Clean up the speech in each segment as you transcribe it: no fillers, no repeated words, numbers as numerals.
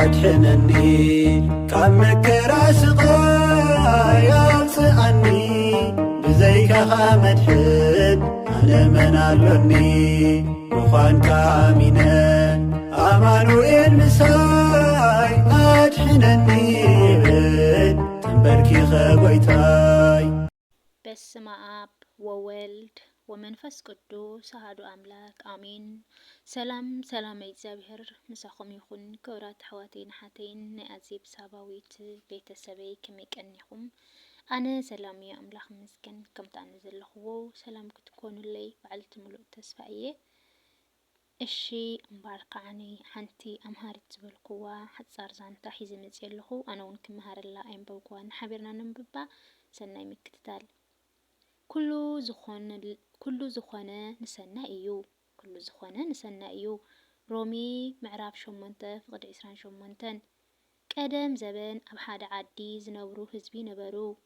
أدحنني كم كراسقاي أوصأني بزيك خامدحن أنا من البني مخان كامينة أمانوئيل مساي أدحنني تنبركي خبيتاي بسم آب وولد ومنفس قدوس أحد أملاك آمين سلام እግዚአብሔር مساخم يخون كورات حواتين حتين نأزيب ساباويت بيت سبي كم يكنيهم أنا سلامي أملاك مسكن كم تعنزل لخو سلام كتكون لي بعلت ملوء تسفائية الشي مبارك عني حنتي أمهارت بالقوة حد صار زانتا حيزي مزيل لخو أنا ونكم مهار الله أين بوقوان حبيرنا ننببا سناي مكتتال كل زخانة نسنا إيو رومي معراب شمونته فقد عسران شمونتن قدم زبن أب حاد عدي زنبرو حزبي نبرو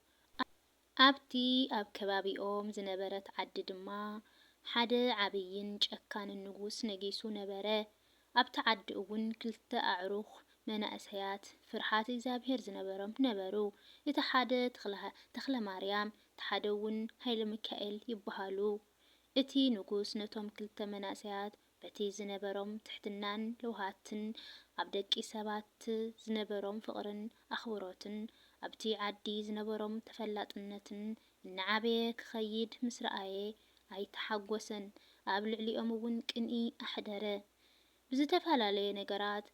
أبتي أب كبابيوم زنبرت عدد ما حاد عبيين جأكان النقوس نجيسو نبره أبت عدقون كلتا أعروخ من أسيات فرحات زابهر زنبرم نبرو يتحاد تخلى مريم تحدون هيل ميكائيل يبهالو اتي نقوس نتوم كلتا مناسيات بتي زنبرم تحتنان لوهاتن عبدكي سبات زنبرم فقرن أخبراتن أبتي عدي زنبرم تفلاتنتن نعبيك خيد مسرعي أي تحقوسن أبلعلي أمون كنئي أحدره بزتفعلالي نقرات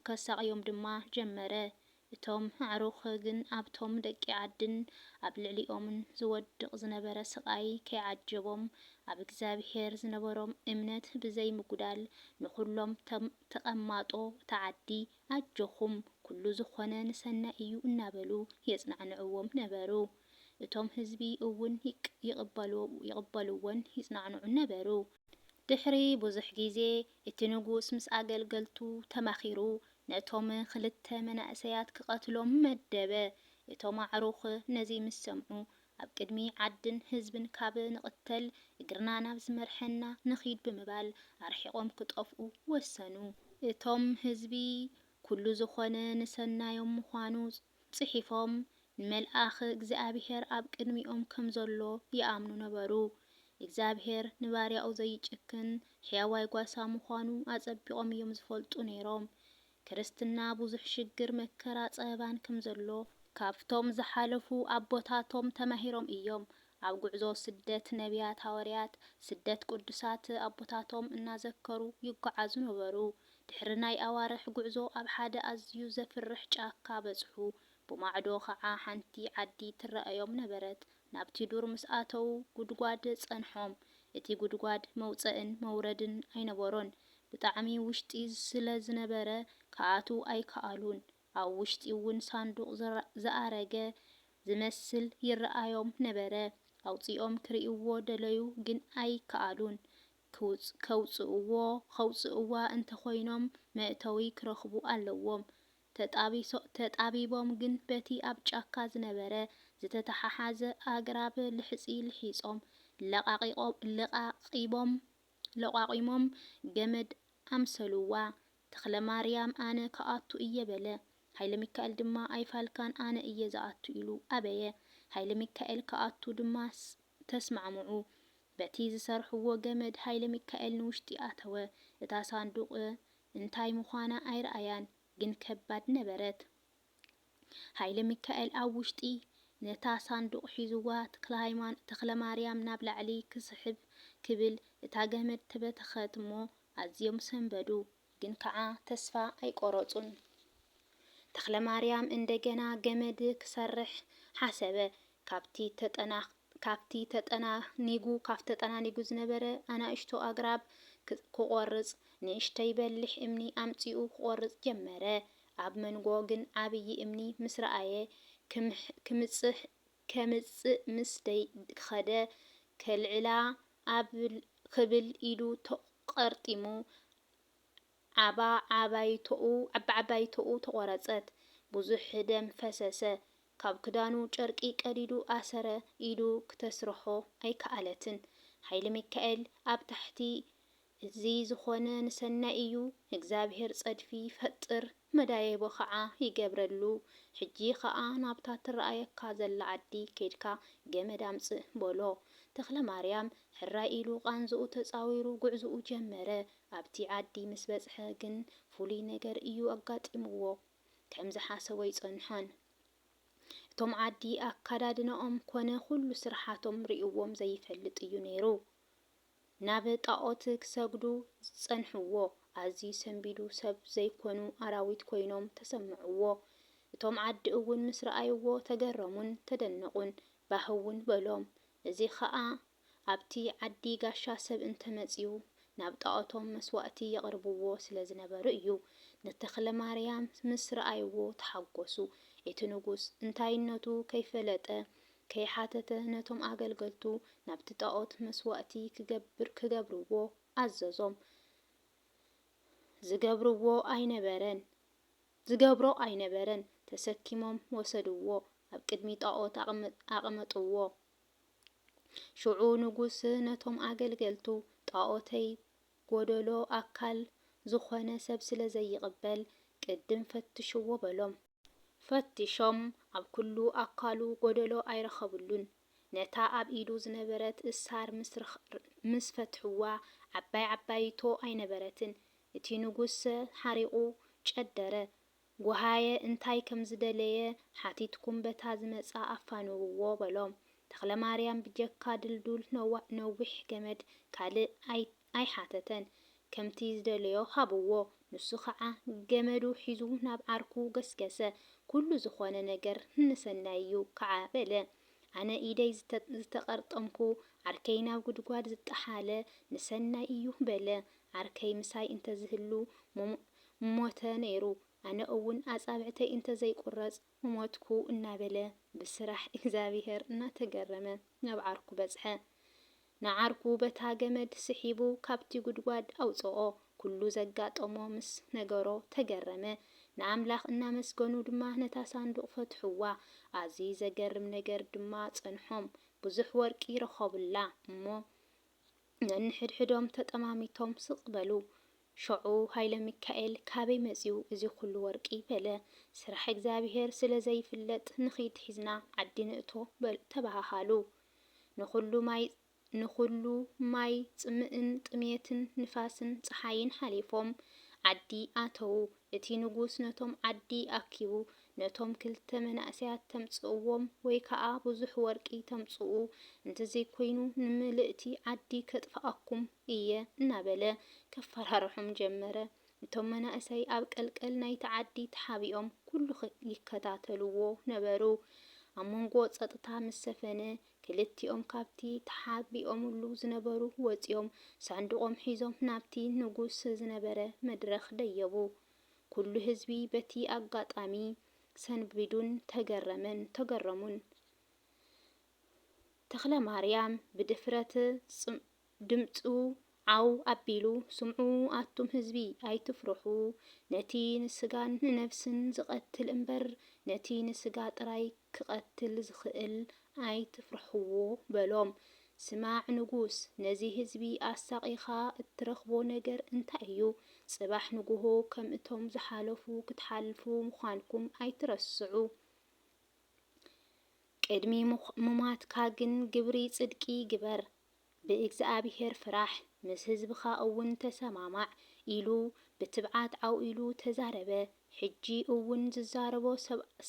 كساقيوم دما جمره እቶም ኣዕሩኽ ግን ኣብቶም ደቂ ዓድን ኣብ ልዕሊኦምን ዝወድቕ ዝነበረ ስቃይ ከይዓጀቦም ኣብ እግዚአብሔር ዝነበሮም እምነት ብዘይ ምጉዳል ንኹሎም ተቐማጦ ተዓዲ ኣጀኹም ኩሉ ዝኾነ ንሰና እዩ እናበሉ የጽናዕንዕዎም ነበሩ። እቶም ህዝቢ እውን ይቕበልዎን ይጽናዕንዑ ነበሩ። ድሕሪ ብዙሕ ግዜ እቲ ንጉስ ምስ ኣገልገልቱ ተማኺሩ ነቶም ክልተ መናእሰያት ክቐትሎም መደበ። እቶም ኣዕሩኽ ነዚ ምስ ሰምዑ ኣብ ቅድሚ ዓድን ህዝብን ካብ ንቕተል እግርና ናብ ዝመርሐና ንኺድ ብምባል ኣርሒቖም ክጠፍኡ ወሰኑ። እቶም ህዝቢ ኩሉ ዝኾነ ንሰናዮም ምዃኑ ጽሒፎም ንመልኣኽ እግዚአብሔር ኣብ ቅድሚኦም ከም ዘሎ ይኣምኑ ነበሩ። እግዚአብሔር ንባርያኡ ዘይጭክን ሕያዋይ ጓሳ ምዃኑ ኣጸቢቖም እዮም ዝፈልጡ ነይሮም። ክርስትና ብዙሕ ሽግር መከራ ጸባን ከም ዘሎ ካብቶም ዝሓለፉ ኣቦታቶም ተማሂሮም እዮም። ኣብ ጉዕዞ ስደት ነቢያት ሃዋርያት ስደት ቅዱሳት ኣቦታቶም እናዘከሩ ይጓዓዙ ነበሩ። ድሕሪ ናይ ኣዋርሕ ጉዕዞ ኣብ ሓደ ኣዝዩ ዘፍርሕ ጫካ በጽሑ። ብማዕዶ ከዓ ሓንቲ ዓዲ ትረኣዮም ነበረት። ናብቲ ዱር ምስ ኣተው ጉድጓድ ጸንሖም። እቲ ጉድጓድ መውጽእን መውረድን ኣይነበሮን። ብጣዕሚ ውሽጢ ስለ ዝነበረ ከኣቱ ኣይከኣሉን። ኣብ ውሽጢ እውን ሳንዱቕ ዝኣረገ ዝመስል ይረኣዮም ነበረ። ኣውፂኦም ክርእይዎ ደለዩ ግን ኣይከኣሉን። ከውፅእዋ እንተኾይኖም መእተዊ ክረኽቡ ኣለዎም። ተጣቢቦም ግን በቲ ኣብ ጫካ ዝነበረ ዝተተሓሓዘ ኣግራብ ልሕፂ ልሒጾም ለቓቂሞም ገመድ ኣምሰልዋ። ተኽለ ማርያም ኣነ ከኣቱ እየ በለ። ሃይለ ሚካኤል ድማ ኣይፋልካን ኣነ እየ ዝኣቱ ኢሉ ኣበየ። ሃይለ ሚካኤል ከኣቱ ድማ ተስማዕምዑ። በቲ ዝሰርሕዎ ገመድ ሃይለ ሚካኤል ንውሽጢ ኣተወ። እታ ሳንዱቕ እንታይ ምዃና ኣይረኣያን፣ ግን ከባድ ነበረት። ሃይለ ሚካኤል ኣብ ውሽጢ ነታ ሳንዱቕ ሒዝዋ ተክለ ማርያም ናብ ላዕሊ ክስሕብ ክብል እታ ገመድ ተበተኸት እሞ ኣዝዮም ሰንበዱ። ግን ከዓ ተስፋ ኣይቆረጹን። ተክለ ማርያም እንደገና ገመድ ክሰርሕ ሓሰበ። ካብቲ ተጠናኒጉ ዝነበረ ኣናእሽቶ ኣግራብ ክቆርጽ ንእሽተይ በሊሕ እምኒ ኣምጺኡ ክቆርጽ ጀመረ። ኣብ መንጎ ግን ዓብይ እምኒ ምስ ረኣየ ከምጽእ ምስ ከደ ከልዕላ ክብል ኢዱ ተቐርጢሙ ዓባይቶኡ ተቆረጸት። ብዙሕ ደም ፈሰሰ። ካብ ክዳኑ ጨርቂ ቀዲዱ ኣሰረ። ኢዱ ክተስርሖ ኣይከኣለትን። ሃይለ ሚካኤል ኣብ ታሕቲ እዚ ዝኾነ ንሰናይ እዩ። እግዚአብሔር ጸድፊ ይፈጥር መዳየቦ ከዓ ይገብረሉ። ሕጂ ከዓ ናብታ ትረኣየካ ዘላ ዓዲ ከድካ ገመድ አምጽእ በሎ። ተክለ ማርያም ሕራይ ኢሉ ቃንዝኡ ተጻዊሩ ጉዕዝኡ ጀመረ። ኣብቲ ዓዲ ምስ በጽሐ ግን ፍሉይ ነገር እዩ ኣጋጢምዎ። ከም ዝሓሰቦ ይጸንሖን። እቶም ዓዲ ኣካዳድነኦም ኮነ ኩሉ ስራሓቶም ርእይዎም ዘይፈልጥ እዩ ነይሩ። ናብ ጣዖት ክሰግዱ ዝጸንሕዎ ኣዝዩ ሰንቢዱ ሰብ ዘይኮኑ ኣራዊት ኮይኖም ተሰምዕዎ። እቶም ዓዲ እውን ምስ ረኣይዎ ተገረሙን ተደነቁን ባህ እውን በሎም። እዚ ከዓ ኣብቲ ዓዲ ጋሻ ሰብ እንተመጺኡ ናብ ጣዖቶም መስዋእቲ የቕርብዎ ስለ ዝነበሩ እዩ። ነተክለ ማርያም ምስ ረኣይዎ ተሓጎሱ። እቲ ንጉስ እንታይነቱ ከይፈለጠ ከይሓተተ ነቶም ኣገልገልቱ ናብቲ ጣዖት መስዋእቲ ክገብርዎ ኣዘዞም። ዝገብሮ ኣይነበረን። ተሰኪሞም ወሰድዎ፣ ኣብ ቅድሚ ጣዖት ኣቐመጥዎ። ሽዑ ንጉስ ነቶም ኣገልገልቱ ጣዖተይ ጎደሎ ኣካል ዝኾነ ሰብ ስለ ዘይቕበል ቅድም ፈትሽዎ በሎም። ፈቲሾም ኣብ ኩሉ ኣካሉ ጎደሎ ኣይረኸቡሉን። ነታ ኣብ ኢዱ ዝነበረት እሳር ምስ ፈትሕዋ ዓባይቶ ኣይነበረትን። እቲ ንጉስ ሓሪቑ ጨደረ። ጓሃየ እንታይ ከም ዝደለየ ሓቲትኩም በታ ዝመጻ ኣፋንውዎ በሎም። ተክለ ማርያም ብጀካ ድልዱል ነዊሕ ገመድ ካልእ ኣይሓተተን። ከምቲ ዝደለዮ ሃብዎ። ንሱ ከዓ ገመዱ ሒዙ ናብ ዓርኩ ገስገሰ። ኩሉ ዝኾነ ነገር ንሰናይ እዩ ከዓ በለ። ኣነ ኢደይ ዝተቐርጠምኩ ዓርከይ ናብ ጉድጓድ ዝጠሓለ ንሰናይ እዩ በለ። ዓርከይ ምሳይ እንተዝህሉ ሞተ ነይሩ። ኣነ እውን ኣጻብዕተይ እንተዘይቁረጽ ሞትኩ እናበለ ብስራሕ እግዚአብሔር እናተገረመ ናብ ዓርኩ በጽሐ። ንዓርኩ በታ ገመድ ስሒቡ ካብቲ ጉድጓድ ኣውጽኦ። ኩሉ ዘጋጠሞ ምስ ነገሮ ተገረመ። ንኣምላኽ እናመስገኑ ድማ ነታ ሳንዱቕ ፈትሕዋ። ኣዝዩ ዘገርም ነገር ድማ ጸንሖም። ብዙሕ ወርቂ ረኸቡላ እሞ ነንሕድሕዶም ተጠማሚቶም ስቕ በሉ። ሽዑ ሃይለ ሚካኤል ካበይ መጺኡ እዚ ኩሉ ወርቂ በለ። ስራሕ እግዚአብሔር ስለ ዘይፍለጥ ንኺድ ሒዝና ዓዲ ንእቶ ተባሃሃሉ። ንኹሉ ማይ ጽምእን ጥሜትን ንፋስን ፀሓይን ሓሊፎም ዓዲ ኣተዉ። እቲ ንጉስ ነቶም ዓዲ ኣኪቡ ነቶም ክልተ መናእሰያት ተምጽእዎም ወይ ከዓ ብዙሕ ወርቂ ተምጽኡ እንተዘይኮይኑ ንምልእቲ ዓዲ ከጥፍኣኩም እየ እናበለ ከፈራርሖም ጀመረ። እቶም መናእሰይ ኣብ ቀልቀል ናይቲ ዓዲ ተሓቢኦም ኩሉ ይከታተልዎ ነበሩ። ኣብ መንጎ ጸጥታ ምስ ሰፈነ ክልቲኦም ካብቲ ተሓቢኦምሉ ዝነበሩ ወፂኦም ሳንዱቆም ሒዞም ናብቲ ንጉስ ዝነበረ መድረኽ ደየቡ። ኩሉ ህዝቢ በቲ ኣጋጣሚ ሰንቢዱን ተገረሙን። ተክለ ማርያም ብድፍረት ድምፁ ዓው ኣቢሉ ስምዑ ኣቱም ህዝቢ ኣይትፍርሑ፣ ነቲ ንስጋን ንነፍስን ዝቐትል እምበር ነቲ ንስጋ ጥራይ ክቐትል ዝኽእል ኣይትፍርሕዎ በሎም። ስማዕ ንጉስ፣ ነዚ ህዝቢ ኣሳቂኻ እትረኽቦ ነገር እንታይ እዩ? ጽባሕ ንጉሆ ከም እቶም ዝሓለፉ ክትሓልፉ ምዃንኩም ኣይትረስዑ። ቅድሚ ምሟትካ ግን ግብሪ ጽድቂ ግበር፣ ብእግዚአብሔር ፍራሕ፣ ምስ ህዝብኻ እውን ተሰማማዕ ኢሉ ብትብዓት ዓውኢሉ ተዛረበ። ሕጂ እውን ዝዛረቦ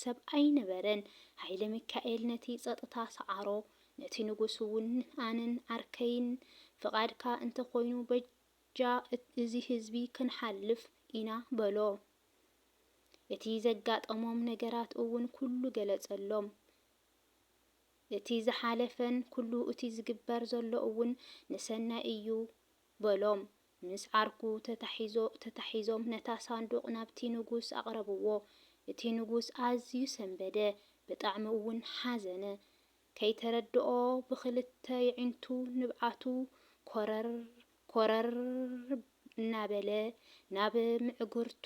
ሰብ ኣይነበረን። ሃይለ ሚካኤል ነቲ ጸጥታ ሰዓሮ። ነቲ ንጉስ እውን ኣነን ዓርከይን ፍቓድካ እንተኮይኑ በጃ እዚ ህዝቢ ክንሓልፍ ኢና በሎ። እቲ ዘጋጠሞም ነገራት እውን ኩሉ ገለጸሎም። እቲ ዝሓለፈን ኩሉ እቲ ዝግበር ዘሎ እውን ንሰናይ እዩ በሎም። ምስ ዓርኩ ተታሒዞም ነታ ሳንዱቕ ናብቲ ንጉስ ኣቕረብዎ። እቲ ንጉስ ኣዝዩ ሰንበደ፣ ብጣዕሚ እውን ሓዘነ። ከይተረድኦ ብኽልተ ይዕንቱ ንብዓቱ ኮረር እናበለ ናብ ምዕጉርቱ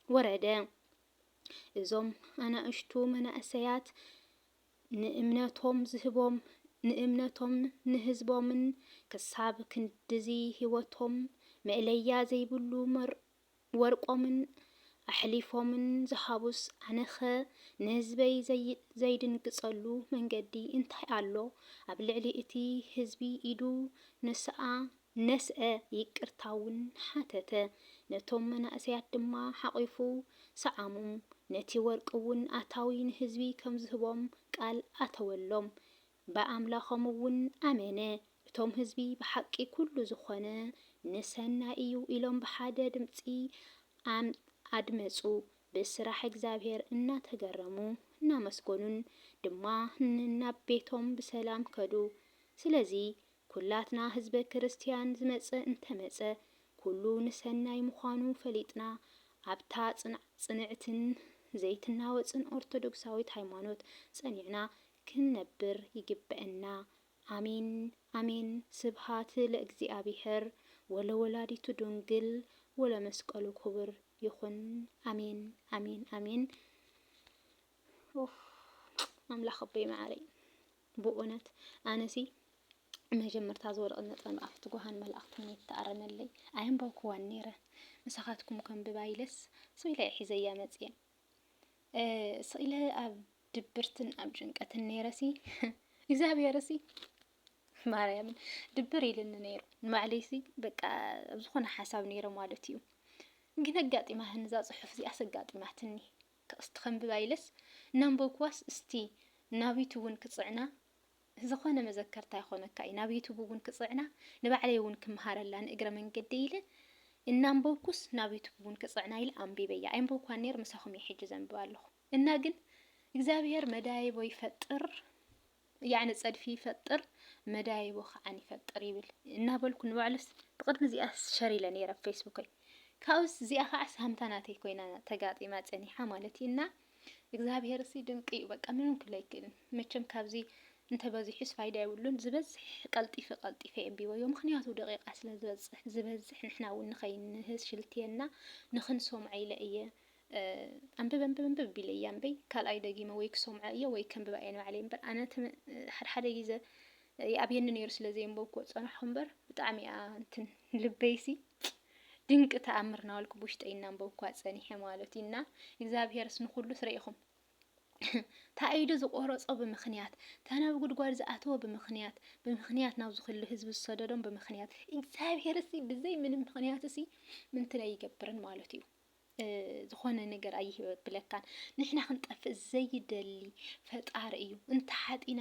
ወረደ። እዞም ኣናእሽቱ መናእሰያት ንእምነቶም ዝህቦም ንእምነቶም ንህዝቦምን ክሳብ ክንድዚ ህይወቶም መእለያ ዘይብሉ ወርቆምን ኣሕሊፎምን ዝሃቡስ ኣነኸ ንህዝበይ ዘይድንግጸሉ መንገዲ እንታይ ኣሎ? ኣብ ልዕሊ እቲ ህዝቢ ኢዱ ነስአ ይቅርታውን ሓተተ። ነቶም መናእሰያት ድማ ሓቂፉ ሰዓሙ። ነቲ ወርቂ እውን ኣታዊ ንህዝቢ ከም ዝህቦም ቃል ኣተወሎም። ብኣምላኾም እውን ኣመነ። እቶም ህዝቢ ብሓቂ ኩሉ ዝኾነ ንሰናይ እዩ ኢሎም ብሓደ ድምፂ ኣድመፁ። ብስራሕ እግዚአብሔር እናተገረሙ እናመስገኑን ድማ ናብ ቤቶም ብሰላም ከዱ። ስለዚ ኩላትና ህዝበ ክርስቲያን ዝመፀ እንተመፀ ኩሉ ንሰናይ ምዃኑ ፈሊጥና ኣብታ ጽንዕትን ዘይትናወፅን ኦርቶዶክሳዊት ሃይማኖት ጸኒዕና ክንነብር ይግበአና። አሜን አሜን። ስብሃት ለእግዚአብሔር ወለወላዲቱ ድንግል ወለመስቀሉ ክቡር ይኹን። አሜን አሜን አሜን። ኣምላኽ ኣቦይ ማዕረይ ብእውነት ኣነሲ መጀመርታ ዝወረቐት ነጥብ ኣፍቲ ጓሃን መላእኽትን ይተኣረመለይ ኣየንበብክዋን ነይረ ንስኻትኩም ከንብባ ኢለስ ስኢለ ሒዘያ መፅየ ስኢለ ኣብ ድብርትን ኣብ ጭንቀትን ነይረሲ እግዚኣብሔርሲ ማርያምን ድብር ኢልኒ ነይሩ ንባዕለይሲ በቃ ኣብ ዝኾነ ሓሳብ ነይረ ማለት እዩ። ግን ኣጋጢማ ህንዛ ጽሑፍ እዚኣ ኣጋጢማትኒ ከስቲ ከንብባ ኢለስ እናንበብክዋስ እስቲ ናብ ዩቱብ እውን ክጽዕና ዝኾነ መዘከርታ ይኾነካ እዩ። ናብ ዩቱብ እውን ክጽዕና ንባዕለይ እውን ክመሃረላ ንእግረ መንገዲ ኢለ እናንበብኩስ ናብ ዩቱብ እውን ክጽዕና ኢለ ኣንቢበያ ኣንበብኳ ነይር ምሳኹም ይሕጅ ዘንብባ ኣለኹ እና ግን እግዚአብሔር መዳይቦ ይፈጥር يعني ጸድፊ ይፈጥር መዳይቦ ኸዓን ይፈጥር ይብል እናበልኩ ንባዕለስ ብቅድሚ እዚኣ ሸሪለ ነይረ ፌስቡክይ ካውስ እዚኣ ከዓ ሳምታናተይ ኮይና ተጋጢማ ጸኒሓ ማለት እና እግዚአብሔር ሲ ድንቂ እዩ በቃ ምንም ክለ ይክእልን መቸም ካብዚ እንተበዚሕስ ፋይዳ ይብሉን ዝበዝሕ ቀልጢፈ እምቢወዮ ምክንያቱ ደቂቃ ስለ ዝበዝሕ ንሕና እውን ንኸይንህስ ሽልትየና ንኽንሶምዓ ኢለ እየ አንብብ ቢለያ እምበይ ካልኣይ ደጊመ ወይ ክሶምዓ እየ ወይ ከንብባ እየ ንባዕለይ እምበር ኣነ ሓደ ግዜ ይኣብየኒ ነይሩ ስለዘይ እምበብክዎ ፀናሕኩ እምበር ብጣዕሚ እያ እንትን ልበይሲ ድንቂ ተኣምር ናበልኩ ብውሽጠይ እናንበብኳ ፀኒሐ ማለት እዩ እና እግዚኣብሔርስ ንኩሉ ትሪኢኹም ታኢዱ ዝቆረፆ ብምኽንያት ተናብ ጉድጓድ ዝኣተወ ብምኽንያት ናብ ዝኽሉ ህዝቢ ዝሰደዶም ብምኽንያት እግዚኣብሔርሲ ብዘይ ምንም ምኽንያትሲ ምንትን ኣይገብርን ማለት እዩ። ዝኾነ ነገር ኣይብለካን ንሕና ክንጠፍእ ዘይደሊ ፈጣሪ እዩ እንተ ሓጢና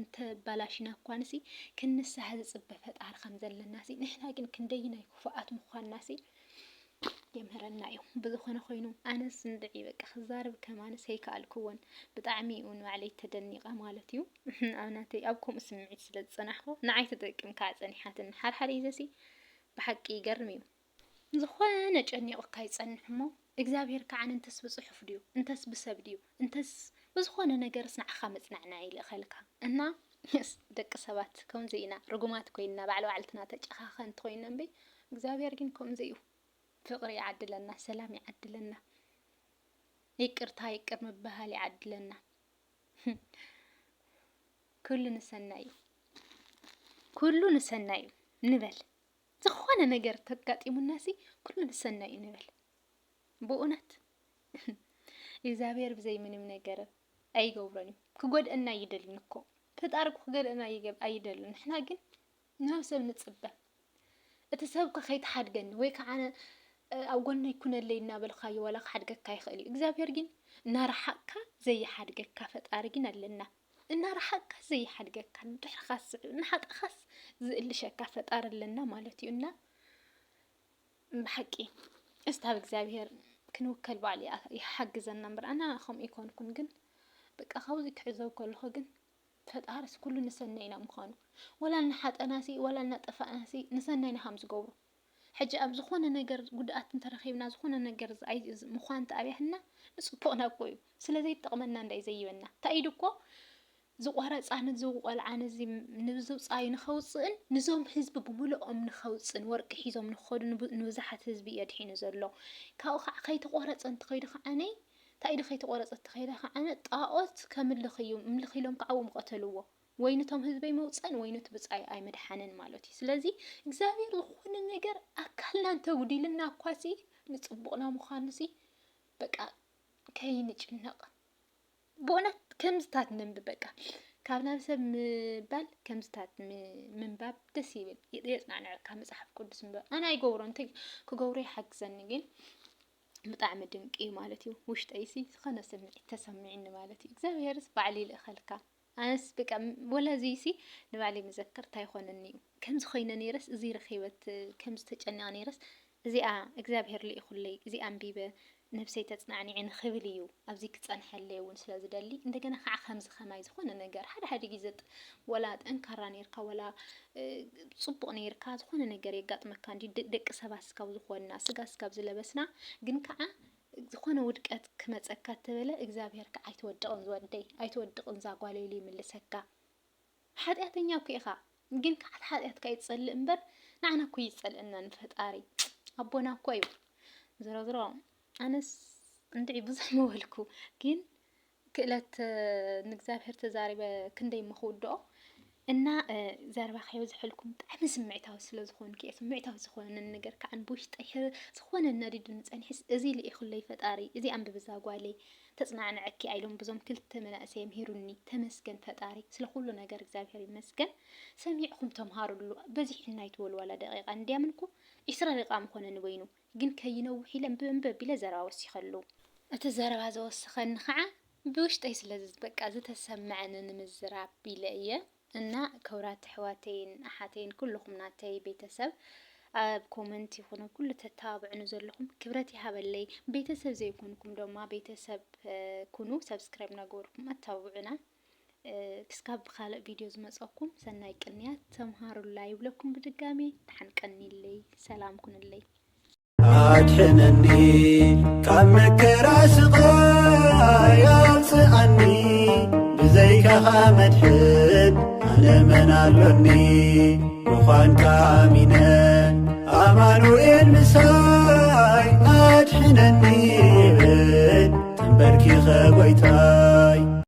እንተ ባላሽና እኳንሲ ክንስሓ ዝፅበ ፈጣሪ ከም ዘለናሲ ንሕና ግን ክንደይናይ ክፉኣት ምዃንናሲ የምህረና እዩ። ብዝኾነ ኮይኑ ኣነስ ንድዒ በቃ ክዛረብ ከማነስ ኣይከኣልክዎን ብጣዕሚ እውን ባዕለይ ተደኒቐ ማለት እዩ። ኣብናተይ ኣብ ከምኡ ስምዒት ስለ ዝፀናሕኩ ንዓይ ተጠቅም ከዓ ፀኒሓትን ሓድሓደ ግዜሲ ብሓቂ ይገርም እዩ። ዝኾነ ጨኒቑካ ይጸንሕ እሞ እግዚአብሔር ከዓን እንተስ ብጽሑፍ ድዩ እንተስ ብሰብ ድዩ እንተስ ብዝኾነ ነገርስ ንዓኻ መጽናዕና ይልእኸልካ እና ደቂ ሰባት ከምዚ ኢና ርጉማት ኮይና ባዕለ ባዕልትና ተጨኻኸንቲ ኮይና እምበይ እግዚአብሔር ግን ከምዚ እዩ ፍቅሪ ይዓድለና ሰላም ይዓድለና ይቅርታ ይቅር ምባሃል ይዓድለና ኩሉ ንሰናይ እዩ ንበል ዝኾነ ነገር ተጋጢሙናሲ ኩሉ ንሰናይ እዩ ንበል በእውነት እግዚአብሔር ብዘይ ምንም ነገር ኣይገብሮን እዩ ክጎድአና ይደልን እኮ ፈጣሪ ክጎድአና ኣይደልን ንሕና ግን ናብ ሰብ ንጽበ እቲ ሰብ ከይተሓድገኒ ወይ ከዓ ኣብ ጎና ይኩነለይ እናበልካዮ ወላ ክሓድገካ ይኽእል እዩ። እግዚአብሔር ግን እናረሓቅካ ዘይሓድገካ ፈጣሪ ግን ኣለና እናረሓቅካ ዘይሓድገካ ድሕርኻስ ንሓጥኻስ ዝእልሸካ ፈጣሪ ኣለና ማለት እዩ እና ብሓቂ እስታብ እግዚአብሔር ክንውከል ባዕሊ ይሓግዘና እምበር ኣነ ከምኡ ይኮንኩን ግን በቃ ካብዚ ክዕዘብ ከለኹ ግን ፈጣሪስ ኩሉ ንሰናይ ኢና ምዃኑ ወላ ንሓጠናሲ ወላ እናጠፋእናሲ ንሰናይና ከም ዝገብሩ ሕጂ ኣብ ዝኾነ ነገር ጉድኣት እንተረኺብና ዝኾነ ነገር ምዃን ተኣብያሕና ንፅቡቕና እኮ እዩ ስለዘይጠቕመና እንዳይ ዘይበና ታኢዱ እኮ ዝቆረፃ ንዝቆልዓ ንዝውፃዩ ንኸውፅእን ንዞም ህዝቢ ብምልኦም ንኸውፅን ወርቂ ሒዞም ንኸዱ ንብዙሓት ህዝቢ የድሒኑ ዘሎ ካብኡ ከዓ ከይተቆረፀ እንትኸይዱ ከዓነ ታኢዱ ከይተቆረፀ እንትኸይዱ ከዓነ ጣዖት ከምልኽ እዩ ምልኽ ኢሎም ከዓ ምቆተልዎ ወይነቶም ህዝበይ መውፀን ወይነት ብጻይ አይ መድሓንን ማለት እዩ ስለዚ እግዚአብሔር ዝኾነ ነገር አካልና እንተጉዲልና እኳሲ ንጽቡቕና ምዃኑሲ በቃ ከይንጭነቕ በእውነት ከምዝታት ነንብብ በቃ ካብ ናብ ሰብ ምባል ከምዝታት ምንባብ ደስ ይብል የጽናዕነዓካ መጽሓፍ ቅዱስ ምንባብ ኣነ ኣይገብሮ እንተይ ክገብሮ ይሓግዘኒ ግን ብጣዕሚ ድንቂ ማለት እዩ ውሽጠይሲ ዝኾነ ስምዒት ተሰሚዕኒ ማለት እዩ እግዚአብሔርስ ባዕሊ ይልእኸልካ ኣነስ በቃ ወላዚሲ ንባዕሊ መዘከር እንታይ ይኾነኒ እዩ ከምዚ ኮይነ ነይረስ እዚ ረኺበት ከምዚ ተጨኒቐ ነይረስ እዚኣ እግዚአብሔር ልኢኹለይ እዚኣ ኣንቢበ ነፍሰይ ተጽናዕኒዕን ክብል እዩ ኣብዚ ክጸንሐለይ እውን ስለዝደሊ እንደገና ከዓ ከምዚ ከማይ ዝኾነ ነገር ሓደ ግዜ ወላ ጠንካራ ነርካ ወላ ጽቡቕ ነርካ ዝኾነ ነገር የጋጥመካ እንጂ ደቂ ሰባት ስካብ ዝኾንና ስጋ ስካብ ዝለበስና ግን ከዓ ዝኾነ ውድቀት ክመጸካ ተበለ እግዚአብሔር ከዓ ኣይተወድቕን ዝወደይ ኣይተወድቕን ዛጓለይሉ ይምልሰካ ሓጢአተኛ ኮይኻ ግን ከዓ ሓጢአትካ ይጸልእ እምበር ንዓና እኮ ይጸልእና ንፈጣሪ ኣቦና እኮ እዩ ዝረዝሮ ኣነስ እንድዒ ብዙሕ መወልኩ ግን ክእለት ንእግዚአብሔር ተዛሪበ ክንደይ መኽውድኦ እና ዘረባ ኸዮ ዝሕልኩም ብጣዕሚ ስምዒታዊ ስለ ዝኾንኩ እየ ስምዒታዊ ዝኾነ ነገር ከዓ ብውሽጠይ ዝኾነ ነዲድ ንጸኒሕስ እዚ ልኢኹለይ ፈጣሪ እዚ ኣንብብ ዛጓለይ ተጽናዕነዐኪ ኢሎም ብዞም ክልተ መናእሰይ ምሂሩኒ ተመስገን ፈጣሪ ስለ ኩሉ ነገር እግዚአብሔር ይመስገን ሰሚዕኩም ተምሃሩሉ በዚህ ናይ ትወልዋላ ደቂቃ እንዲያምንኩ 20 ደቂቃ ምኾነኒ ወይኑ ግን ከይነውሕ ኢለ እንብብ ቢለ ዘረባ ወሲኸሉ እቲ ዘረባ ዘወስኸኒ ከዓ ብውሽጠይ ስለዚ በቃ ዝተሰምዐኒ ንምዝራብ ቢለ እየ እና ክብራት ኣሕዋተይን ኣሓተይን ኩልኩም ናተይ ቤተሰብ ኣብ ኮመንት ይኹን ኩሉ ተታብዕኑ ዘለኹም ክብረት ይሃበለይ ቤተሰብ ዘይኮንኩም ድማ ቤተሰብ ኩኑ ሰብስክራይብ ናገርኩም ኣታብዑና ክስካብ ካልእ ቪድዮ ዝመጸኩም ሰናይ ቅንያት ተምሃሩላይ ይብለኩም ብድጋሚ ተሓንቀኒለይ ሰላም ኩንለይ አድሕነኒ ካብ መከራ ስቃይ አውፅአኒ ብዘይካኻ መድሕን ኣነ መን ኣሎኒ ምዃንካ ኣሚነ ኣማኑኤል ምሳይ አድሕነኒ